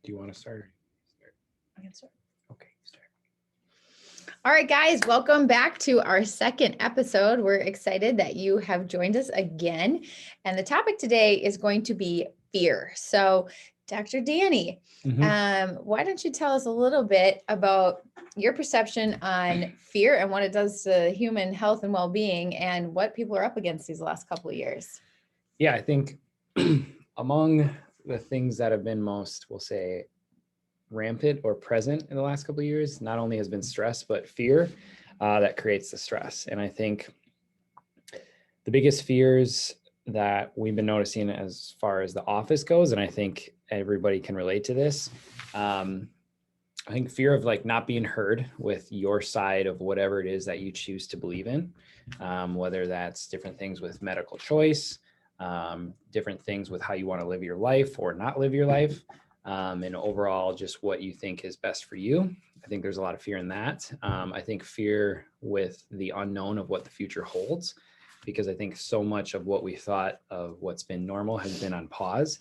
Do you want to start? I can start. Okay, start. All right, guys, welcome back to our second episode. We're excited that you have joined us again. And the topic today is going to be fear. So, Dr. Danny, why don't you tell us a little bit about your perception on fear and what it does to human health and well-being and what people are up against these last couple of years? Yeah, I think among the things that have been most, we'll say, rampant or present in the last couple of years, not only has been stress, but fear that creates the stress. And I think the biggest fears that we've been noticing as far as the office goes, and I think everybody can relate to this, I think fear of like not being heard with your side of whatever it is that you choose to believe in, whether that's different things with medical choice, different things with how you want to live your life or not live your life, and overall just what you think is best for you. I think there's a lot of fear in that. I think fear with the unknown of what the future holds, because I think so much of what we thought of what's been normal has been on pause.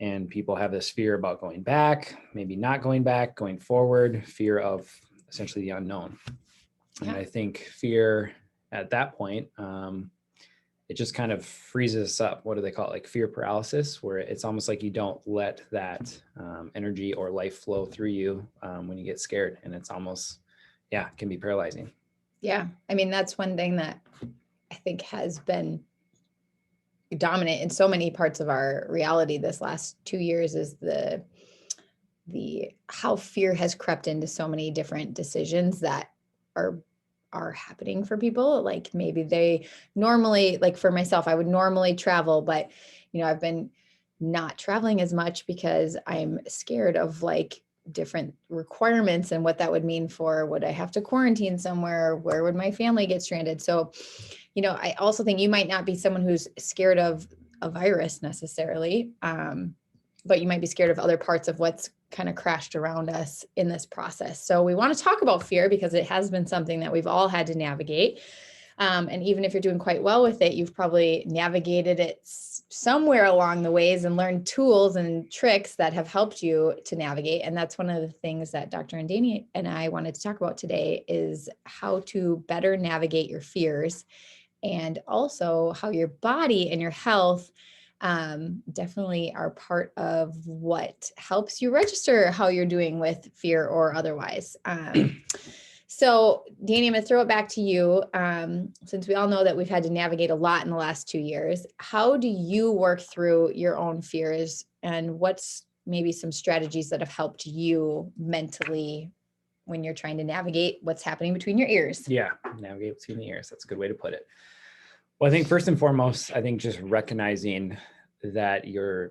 And people have this fear about going back, maybe not going back, going forward, fear of essentially the unknown. And I think fear at that point, it just kind of freezes us up. What do they call it? Like fear paralysis, where it's almost like you don't let that energy or life flow through you when you get scared. And it's almost, it can be paralyzing. Yeah. I mean, that's one thing that I think has been dominant in so many parts of our reality this last 2 years is the how fear has crept into so many different decisions that are happening for people. Like maybe they normally, like for myself, I would normally travel, but I've been not traveling as much because I'm scared of like different requirements and what that would mean for, would I have to quarantine somewhere? Where would my family get stranded? So, I also think you might not be someone who's scared of a virus necessarily, but you might be scared of other parts of what's kind of crashed around us in this process. So we want to talk about fear because it has been something that we've all had to navigate. And even if you're doing quite well with it, you've probably navigated it somewhere along the ways and learned tools and tricks that have helped you to navigate. And that's one of the things that Dr. Danny and I wanted to talk about today is how to better navigate your fears and also how your body and your health definitely are part of what helps you register how you're doing with fear or otherwise. So Danny, I'm going to throw it back to you. Since we all know that we've had to navigate a lot in the last 2 years, how do you work through your own fears and what's maybe some strategies that have helped you mentally when you're trying to navigate what's happening between your ears? Yeah, navigate between the ears. That's a good way to put it. Well, I think first and foremost, I think just recognizing that your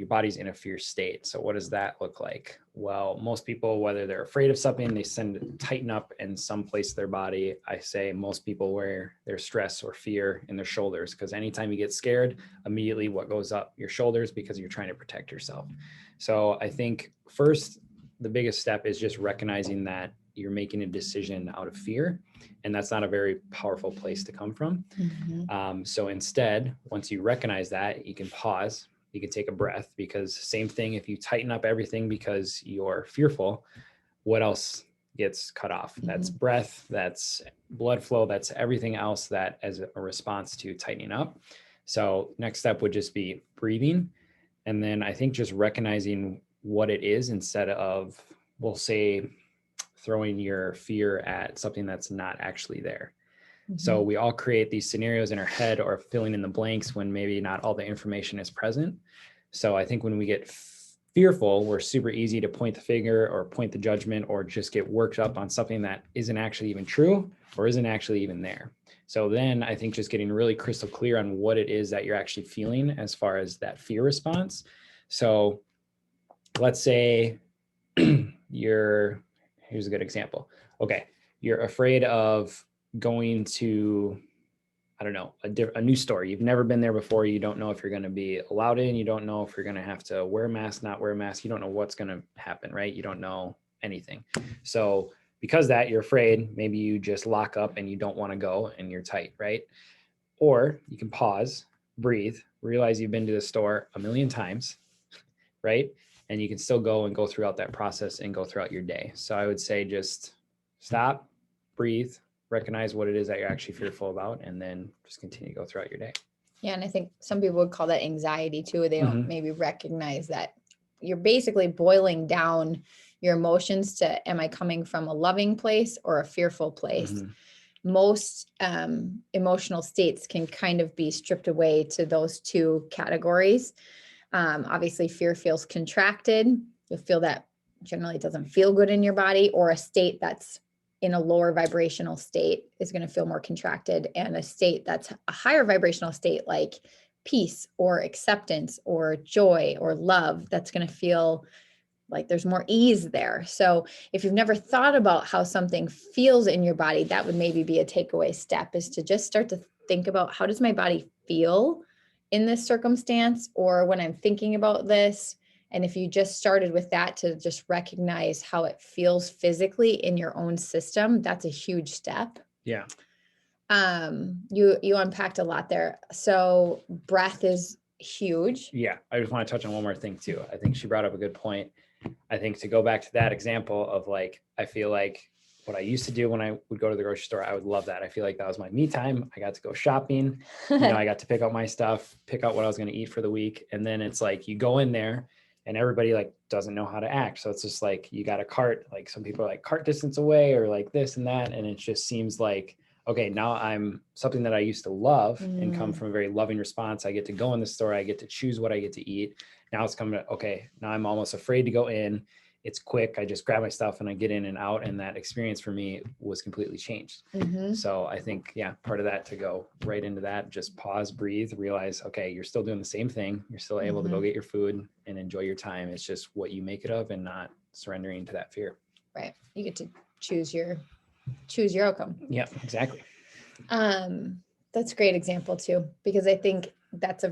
body's in a fear state. So what does that look like? Well, most people, whether they're afraid of something, they tighten up in some place of their body. I say most people wear their stress or fear in their shoulders, because anytime you get scared, immediately what goes up? Your shoulders, because you're trying to protect yourself. So I think first, the biggest step is just recognizing that you're making a decision out of fear, and that's not a very powerful place to come from. So instead, once you recognize that, you can pause, you can take a breath, because same thing, if you tighten up everything because you're fearful, what else gets cut off? That's breath, that's blood flow, that's everything else that as a response to tightening up. So next step would just be breathing. And then I think just recognizing what it is instead of, we'll say, throwing your fear at something that's not actually there. So we all create these scenarios in our head or filling in the blanks when maybe not all the information is present. So I think when we get fearful, we're super easy to point the finger or point the judgment or just get worked up on something that isn't actually even true or isn't actually even there. So then I think just getting really crystal clear on what it is that you're actually feeling as far as that fear response. So let's say here's a good example. Okay, you're afraid of going to, I don't know, a new store. You've never been there before. You don't know if you're going to be allowed in. You don't know if you're going to have to wear a mask, not wear a mask. You don't know what's going to happen, right? You don't know anything. So because that, you're afraid, maybe you just lock up and you don't want to go and you're tight, right? Or you can pause, breathe, realize you've been to the store a million times, right? and you can still go throughout that process and go throughout your day. So I would say just stop, breathe, recognize what it is that you're actually fearful about, and then just continue to go throughout your day. Yeah. And I think some people would call that anxiety too. They don't maybe recognize that you're basically boiling down your emotions to, am I coming from a loving place or a fearful place? Most emotional states can kind of be stripped away to those two categories. Obviously, fear feels contracted. You'll feel that generally it doesn't feel good in your body, or a state that's in a lower vibrational state is going to feel more contracted, and a state that's a higher vibrational state like peace or acceptance or joy or love, that's going to feel like there's more ease there. So if you've never thought about how something feels in your body, that would maybe be a takeaway step, is to just start to think about, how does my body feel in this circumstance, or when I'm thinking about this? And if you just started with that, to just recognize how it feels physically in your own system, that's a huge step. Yeah. You unpacked a lot there. So breath is huge. Yeah. I just want to touch on one more thing too. I think she brought up a good point. I think to go back to that example of like, I feel like what I used to do when I would go to the grocery store, I would love that. I feel like that was my me time. I got to go shopping. I got to pick out my stuff, pick out what I was going to eat for the week. And then it's like, you go in there and everybody like doesn't know how to act. So it's just like, you got a cart, like some people are like cart distance away or like this and that. And it just seems like, okay, now I'm something that I used to love and come from a very loving response. I get to go in the store. I get to choose what I get to eat. Now it's coming to, okay, now I'm almost afraid to go in. It's quick. I just grab my stuff and I get in and out. And that experience for me was completely changed. So I think, yeah, part of that, to go right into that, just pause, breathe, realize, okay, you're still doing the same thing. You're still able to go get your food and enjoy your time. It's just what you make it of, and not surrendering to that fear. Right. You get to choose your outcome. Yeah, exactly. That's a great example too, because I think that's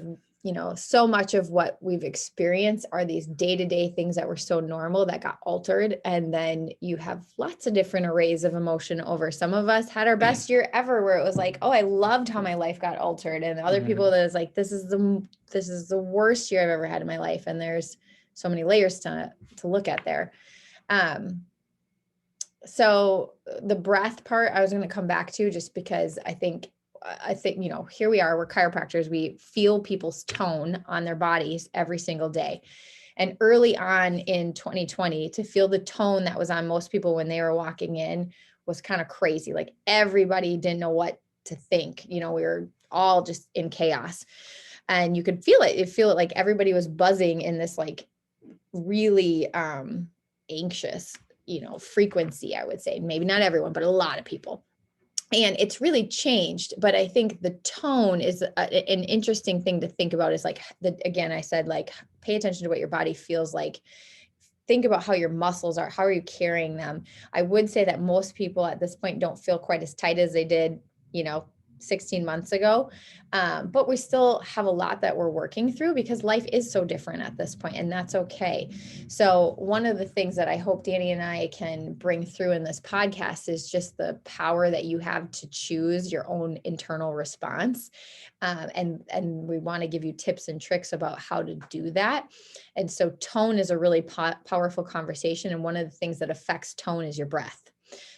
so much of what we've experienced are these day-to-day things that were so normal that got altered. And then you have lots of different arrays of emotion over. Some of us had our best year ever, where it was like, oh, I loved how my life got altered. And other people that is like, this is the worst year I've ever had in my life. And there's so many layers to look at there. So the breath part, I was going to come back to, just because I think, here we are, we're chiropractors. We feel people's tone on their bodies every single day. And early on in 2020, to feel the tone that was on most people when they were walking in was kind of crazy. Like, everybody didn't know what to think. We were all just in chaos, and you could feel it. You feel it like everybody was buzzing in this like really anxious, frequency, I would say. Maybe not everyone, but a lot of people. And it's really changed. But I think the tone is an interesting thing to think about, is like, again, I said, like, pay attention to what your body feels like. Think about how your muscles are. How are you carrying them? I would say that most people at this point don't feel quite as tight as they did, 16 months ago. But we still have a lot that we're working through, because life is so different at this point, and that's okay. So one of the things that I hope Danny and I can bring through in this podcast is just the power that you have to choose your own internal response. And we want to give you tips and tricks about how to do that. And so tone is a really powerful conversation. And one of the things that affects tone is your breath.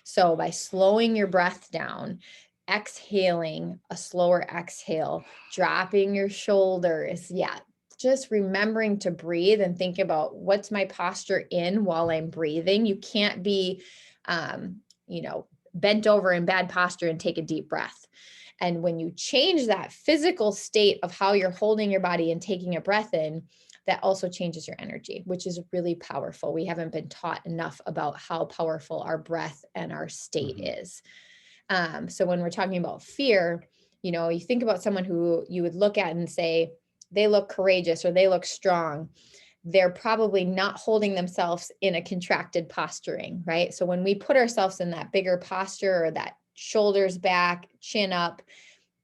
So by slowing your breath down, exhaling a slower exhale, dropping your shoulders. Yeah. Just remembering to breathe and think about, what's my posture in while I'm breathing. You can't be, bent over in bad posture and take a deep breath. And when you change that physical state of how you're holding your body and taking a breath in, that also changes your energy, which is really powerful. We haven't been taught enough about how powerful our breath and our state is. So when we're talking about fear, you think about someone who you would look at and say, they look courageous or they look strong. They're probably not holding themselves in a contracted posturing, right? So when we put ourselves in that bigger posture, or that shoulders back, chin up,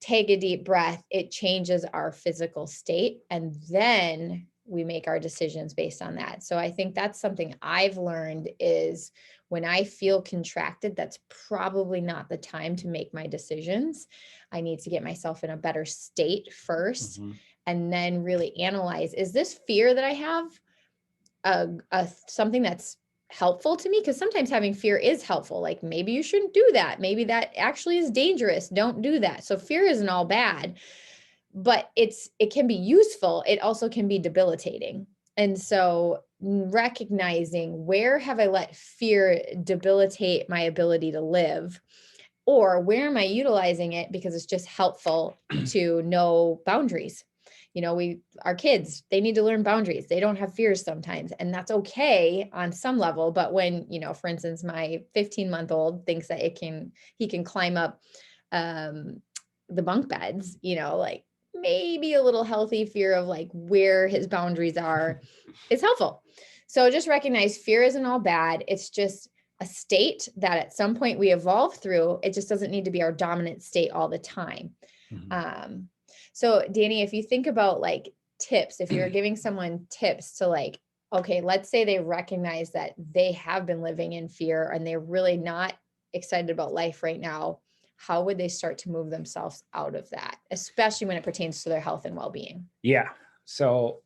take a deep breath, it changes our physical state. And then we make our decisions based on that. So I think that's something I've learned, is when I feel contracted, that's probably not the time to make my decisions. I need to get myself in a better state first, and then really analyze, is this fear that I have something that's helpful to me, because sometimes having fear is helpful. Like maybe you shouldn't do that. Maybe that actually is dangerous. Don't do that. So fear isn't all bad, but it can be useful. It also can be debilitating. And so recognizing, where have I let fear debilitate my ability to live? Or where am I utilizing it because it's just helpful to know boundaries? Our kids, they need to learn boundaries. They don't have fears sometimes, and that's okay on some level. But when, for instance, my 15-month-old thinks that he can climb up the bunk beds, like maybe a little healthy fear of like where his boundaries are is helpful. So just recognize fear isn't all bad. It's just a state that at some point we evolve through. It just doesn't need to be our dominant state all the time. Mm-hmm. So Danny, if you think about like tips, if you're giving someone tips to like, okay, let's say they recognize that they have been living in fear and they're really not excited about life right now, how would they start to move themselves out of that, especially when it pertains to their health and well-being? Yeah. So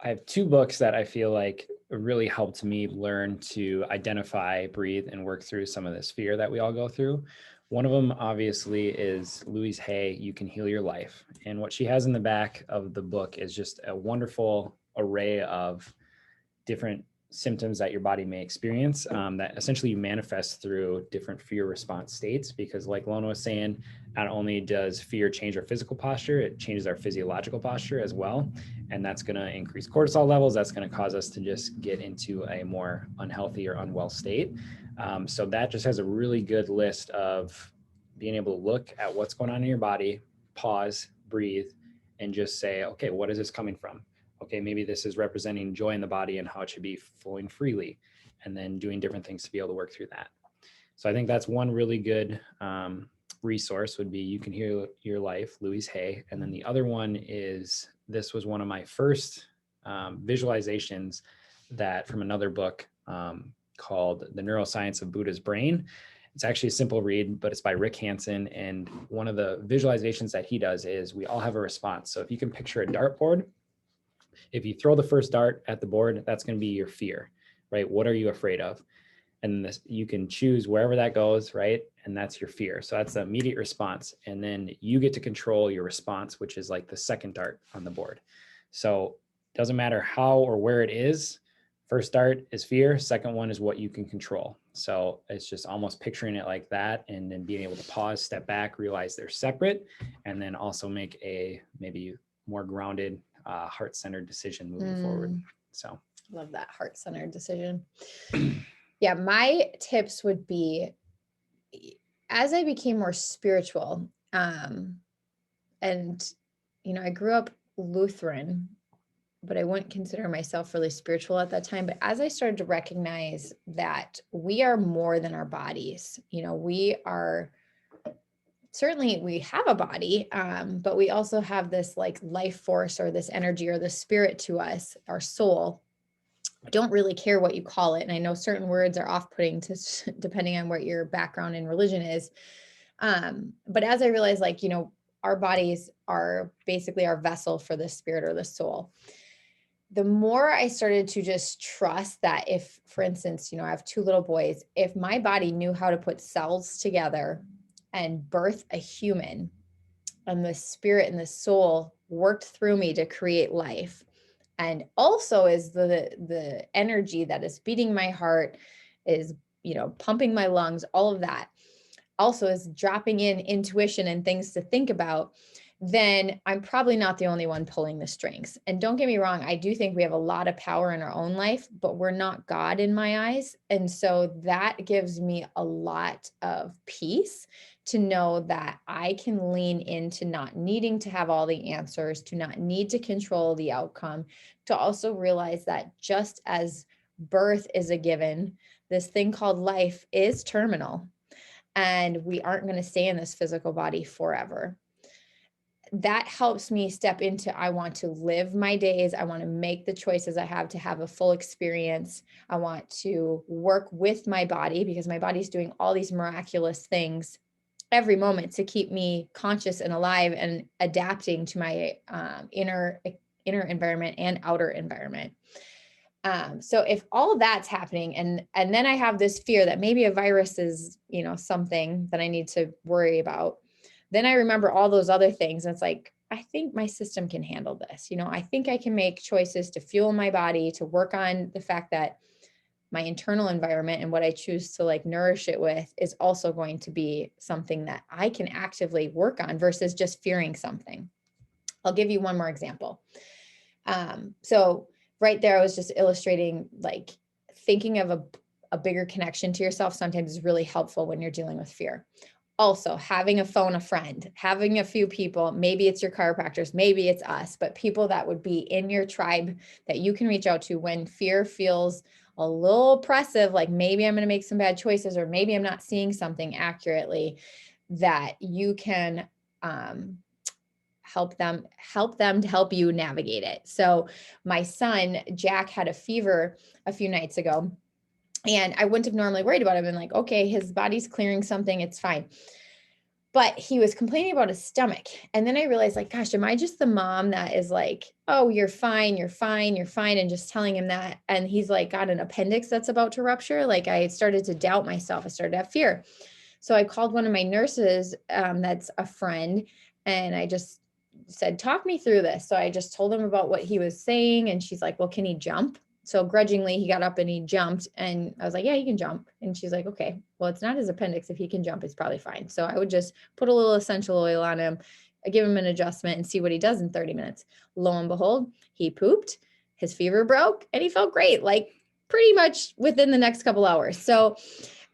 I have two books that I feel like really helped me learn to identify, breathe, and work through some of this fear that we all go through. One of them, obviously, is Louise Hay, You Can Heal Your Life. And what she has in the back of the book is just a wonderful array of different symptoms that your body may experience that essentially manifest through different fear response states. Because like Lona was saying, not only does fear change our physical posture, it changes our physiological posture as well. And that's going to increase cortisol levels. That's going to cause us to just get into a more unhealthy or unwell state. So that just has a really good list of being able to look at what's going on in your body, pause, breathe, and just say, okay, what is this coming from? Okay, maybe this is representing joy in the body and how it should be flowing freely, and then doing different things to be able to work through that. So I think that's one really good resource would be You Can Heal Your Life, Louise Hay. And then the other one is, this was one of my first visualizations that from another book called The Neuroscience of Buddha's Brain. It's actually a simple read, but it's by Rick Hansen. And one of the visualizations that he does is we all have a response. So if you can picture a dartboard, if you throw the first dart at the board, that's going to be your fear, right? What are you afraid of? And this, you can choose wherever that goes, right? And that's your fear. So that's the immediate response. And then you get to control your response, which is like the second dart on the board. So it doesn't matter how or where it is. First dart is fear. Second one is what you can control. So it's just almost picturing it like that, and then being able to pause, step back, realize they're separate, and then also make a maybe more grounded, heart-centered decision moving forward. So love that heart-centered decision. Yeah, my tips would be, as I became more spiritual, and I grew up Lutheran, but I wouldn't consider myself really spiritual at that time. But as I started to recognize that we are more than our bodies, we are certainly, we have a body, but we also have this like life force or this energy or the spirit to us, our soul. I don't really care what you call it. And I know certain words are off-putting to depending on what your background in religion is. But as I realized, like, our bodies are basically our vessel for the spirit or the soul. The more I started to just trust that if, for instance, I have two little boys, if my body knew how to put cells together and birth a human, and the spirit and the soul worked through me to create life, and also is the energy that is beating my heart, is pumping my lungs, all of that also is dropping in intuition and things to think about, then I'm probably not the only one pulling the strings. And don't get me wrong, I do think we have a lot of power in our own life, but we're not God in my eyes. And so that gives me a lot of peace to know that I can lean into not needing to have all the answers, to not need to control the outcome, to also realize that just as birth is a given, this thing called life is terminal, and we aren't going to stay in this physical body forever. That helps me step into, I want to live my days. I want to make the choices I have to have a full experience. I want to work with my body because my body's doing all these miraculous things every moment to keep me conscious and alive and adapting to my inner environment and outer environment. So if all that's happening and then I have this fear that maybe a virus is, something that I need to worry about, then I remember all those other things. And it's like, I think my system can handle this. I think I can make choices to fuel my body, to work on the fact that my internal environment and what I choose to like nourish it with is also going to be something that I can actively work on versus just fearing something. I'll give you one more example. So right there, I was just illustrating like thinking of a bigger connection to yourself sometimes is really helpful when you're dealing with fear. Also, having a phone a friend, having a few people, maybe it's your chiropractors, maybe it's us, but people that would be in your tribe that you can reach out to when fear feels a little oppressive, like maybe I'm going to make some bad choices, or maybe I'm not seeing something accurately, that you can help them to help you navigate it. So my son, Jack, had a fever a few nights ago, and I wouldn't have normally worried about him and like, okay, his body's clearing something, it's fine. But he was complaining about his stomach. And then I realized, like, gosh, am I just the mom that is like, oh, you're fine, you're fine, you're fine, and just telling him that? And he's like got an appendix that's about to rupture. Like, I started to doubt myself. I started to have fear. So I called one of my nurses, that's a friend, and I just said, talk me through this. So I just told him about what he was saying. And she's like, well, can he jump? So grudgingly, he got up and he jumped. And I was like, yeah, he can jump. And she's like, okay, well, it's not his appendix. If he can jump, it's probably fine. So I would just put a little essential oil on him, give him an adjustment and see what he does in 30 minutes. Lo and behold, he pooped, his fever broke, and he felt great, like pretty much within the next couple hours. So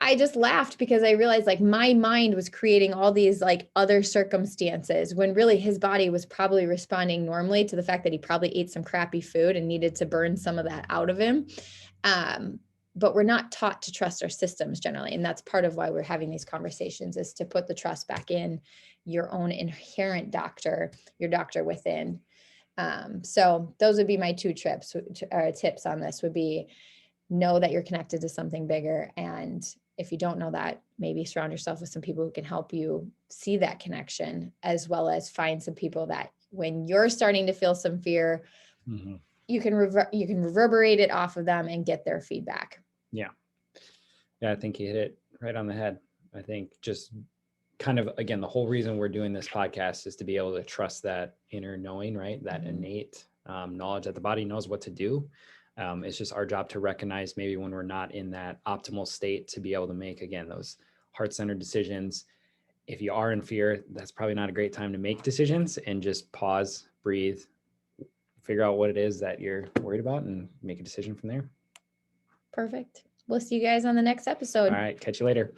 I just laughed because I realized like my mind was creating all these like other circumstances when really his body was probably responding normally to the fact that he probably ate some crappy food and needed to burn some of that out of him. But we're not taught to trust our systems generally. And that's part of why we're having these conversations, is to put the trust back in your own inherent doctor, your doctor within. So those would be my two tips on this would be, know that you're connected to something bigger. And if you don't know that, maybe surround yourself with some people who can help you see that connection, as well as find some people that when you're starting to feel some fear, you can reverberate it off of them and get their feedback. Yeah. I think you hit it right on the head. I think just kind of, again, the whole reason we're doing this podcast is to be able to trust that inner knowing, right? That innate knowledge that the body knows what to do. It's just our job to recognize maybe when we're not in that optimal state to be able to make, again, those heart-centered decisions. If you are in fear, that's probably not a great time to make decisions, and just pause, breathe, figure out what it is that you're worried about and make a decision from there. Perfect. We'll see you guys on the next episode. All right. Catch you later.